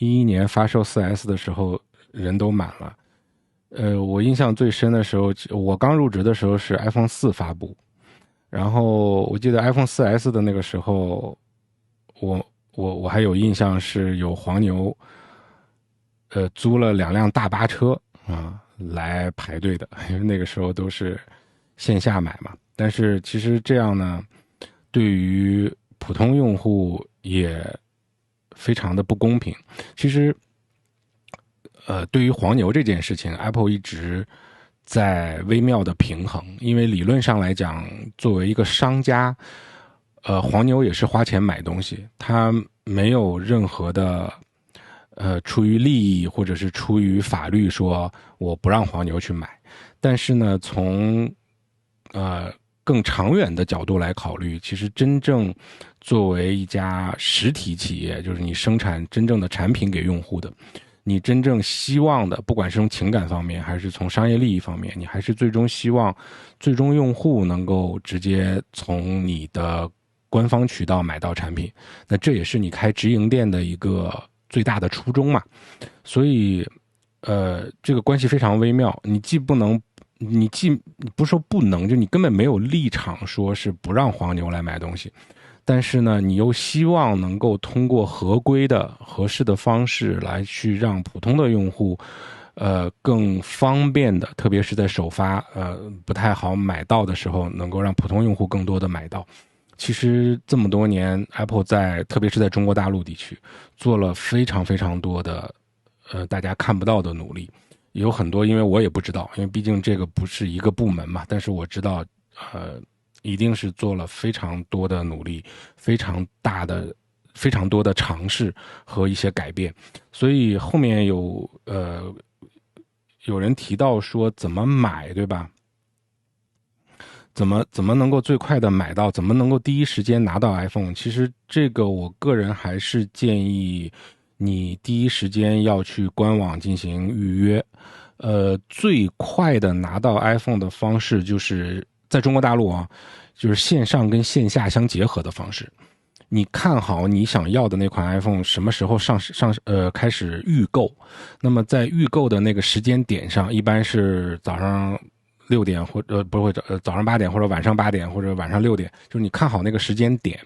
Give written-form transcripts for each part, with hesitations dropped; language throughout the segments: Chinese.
2011年发售 4S 的时候，人都满了。我印象最深的时候，我刚入职的时候是 iPhone 4发布，然后我记得 iPhone 4S 的那个时候，我还有印象是有黄牛，租了2辆大巴车啊来排队的，因为那个时候都是线下买嘛。但是其实这样呢，对于普通用户也非常的不公平。其实，对于黄牛这件事情，Apple 一直在微妙的平衡，因为理论上来讲，作为一个商家，黄牛也是花钱买东西，他没有任何的出于利益或者是出于法律说我不让黄牛去买。但是呢，从更长远的角度来考虑，其实真正作为一家实体企业，就是你生产真正的产品给用户的，你真正希望的，不管是从情感方面还是从商业利益方面，你还是最终希望最终用户能够直接从你的官方渠道买到产品。那这也是你开直营店的一个最大的初衷嘛。所以这个关系非常微妙，你不是说不能，就你根本没有立场说是不让黄牛来买东西，但是呢，你又希望能够通过合规的、合适的方式来去让普通的用户，更方便的，特别是在首发不太好买到的时候，能够让普通用户更多的买到。其实这么多年 ，Apple 特别是在中国大陆地区，做了非常非常多的，大家看不到的努力。有很多，因为我也不知道，因为毕竟这个不是一个部门嘛。但是我知道，一定是做了非常多的努力，非常多的尝试和一些改变。所以后面有人提到说怎么买，对吧？怎么能够最快的买到？怎么能够第一时间拿到 iPhone？其实这个我个人还是建议你第一时间要去官网进行预约。最快的拿到 iPhone 的方式就是在中国大陆啊，就是线上跟线下相结合的方式。你看好你想要的那款 iPhone 什么时候开始预购，那么在预购的那个时间点上，一般是早上6点不会早上8点或者晚上8点或者晚上6点，就是你看好那个时间点，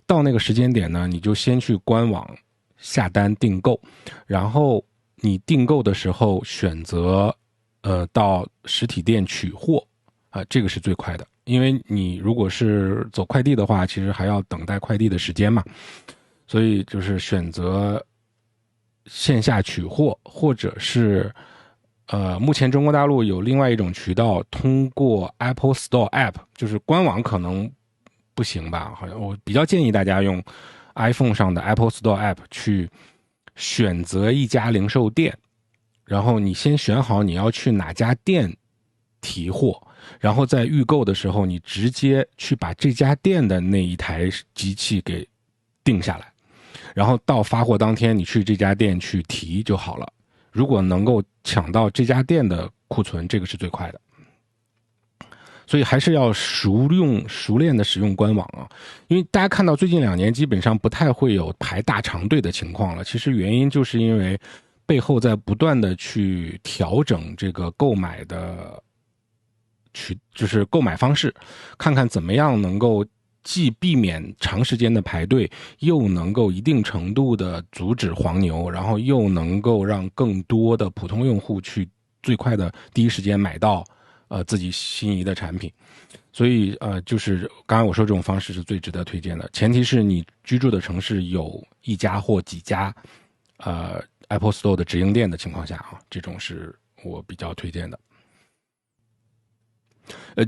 到那个时间点呢，你就先去官网下单订购，然后你订购的时候选择到实体店取货这个是最快的。因为你如果是走快递的话，其实还要等待快递的时间嘛，所以就是选择线下取货，或者是目前中国大陆有另外一种渠道，通过 Apple Store App， 就是官网可能不行吧，好像我比较建议大家用 iPhone 上的 Apple Store App 去选择一家零售店，然后你先选好你要去哪家店提货，然后在预购的时候，你直接去把这家店的那一台机器给定下来，然后到发货当天你去这家店去提就好了。如果能够抢到这家店的库存，这个是最快的。所以还是要熟练的使用官网啊，因为大家看到最近2年基本上不太会有排大长队的情况了。其实原因就是因为背后在不断的去调整这个购买的就是购买方式，看看怎么样能够既避免长时间的排队，又能够一定程度的阻止黄牛，然后又能够让更多的普通用户去最快的第一时间买到自己心仪的产品。所以就是刚才我说这种方式是最值得推荐的，前提是你居住的城市有一家或几家Apple Store 的直营店的情况下啊，这种是我比较推荐的。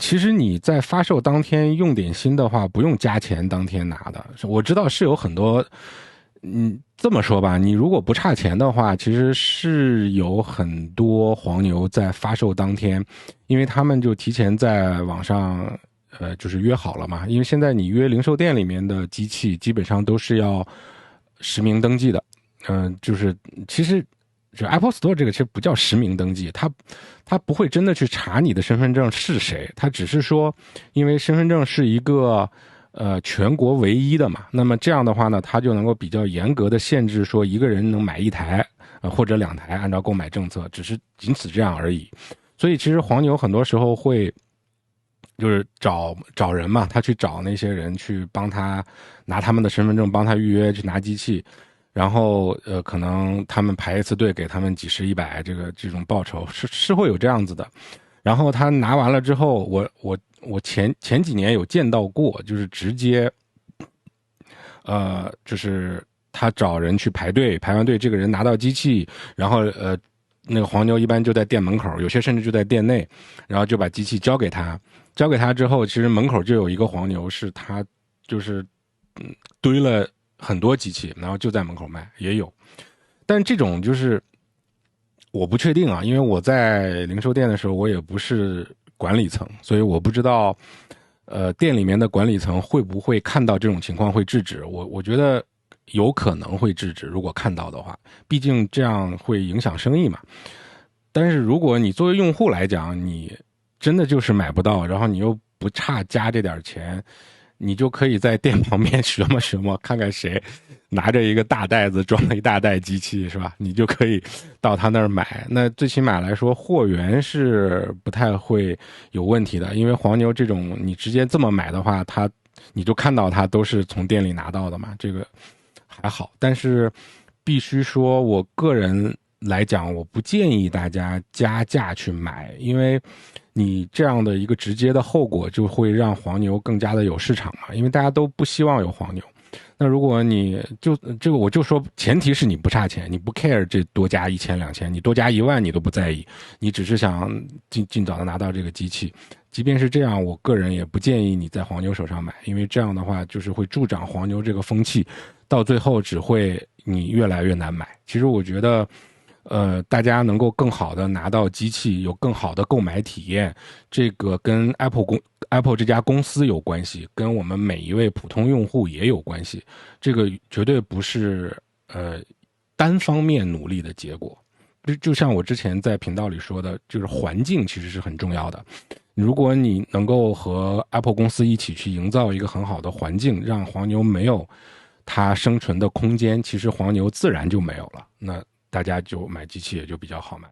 其实你在发售当天用点心的话，不用加钱当天拿的。我知道是有很多，这么说吧，你如果不差钱的话，其实是有很多黄牛在发售当天，因为他们就提前在网上，就是约好了嘛。因为现在你约零售店里面的机器，基本上都是要实名登记的。就是其实。就 Apple Store 这个其实不叫实名登记，它不会真的去查你的身份证是谁，它只是说，因为身份证是一个全国唯一的嘛。那么这样的话呢，它就能够比较严格的限制说一个人能买一台或者2台，按照购买政策，只是仅此这样而已。所以其实黄牛很多时候会就是找人嘛，他去找那些人去帮他拿他们的身份证，帮他预约去拿机器，然后可能他们排一次队给他们几十100这种报酬是会有这样子的。然后他拿完了之后，我前几年有见到过，就是直接就是他找人去排队，排完队这个人拿到机器，然后那个黄牛一般就在店门口，有些甚至就在店内，然后就把机器交给他。交给他之后，其实门口就有一个黄牛，是他就是堆了很多机器，然后就在门口卖，也有。但这种就是我不确定啊，因为我在零售店的时候，我也不是管理层，所以我不知道店里面的管理层会不会看到这种情况会制止。我觉得有可能会制止，如果看到的话，毕竟这样会影响生意嘛。但是如果你作为用户来讲，你真的就是买不到，然后你又不差加这点钱，你就可以在店旁边学摸，看看谁拿着一个大袋子装了一大袋机器，是吧？你就可以到他那儿买。那最起码来说，货源是不太会有问题的，因为黄牛这种你直接这么买的话，你就看到他都是从店里拿到的嘛，这个还好。但是必须说，我个人来讲，我不建议大家加价去买，因为你这样的一个直接的后果就会让黄牛更加的有市场嘛，因为大家都不希望有黄牛。那如果你就这个，我就说前提是你不差钱，你不 care 这多加1000、2000，你多加1万你都不在意，你只是想尽早的拿到这个机器。即便是这样，我个人也不建议你在黄牛手上买，因为这样的话就是会助长黄牛这个风气，到最后只会你越来越难买。其实我觉得大家能够更好的拿到机器，有更好的购买体验，这个跟 Apple 这家公司有关系，跟我们每一位普通用户也有关系。这个绝对不是单方面努力的结果。就像我之前在频道里说的，就是环境其实是很重要的。如果你能够和 Apple 公司一起去营造一个很好的环境，让黄牛没有它生存的空间，其实黄牛自然就没有了。那大家就买机器也就比较好买。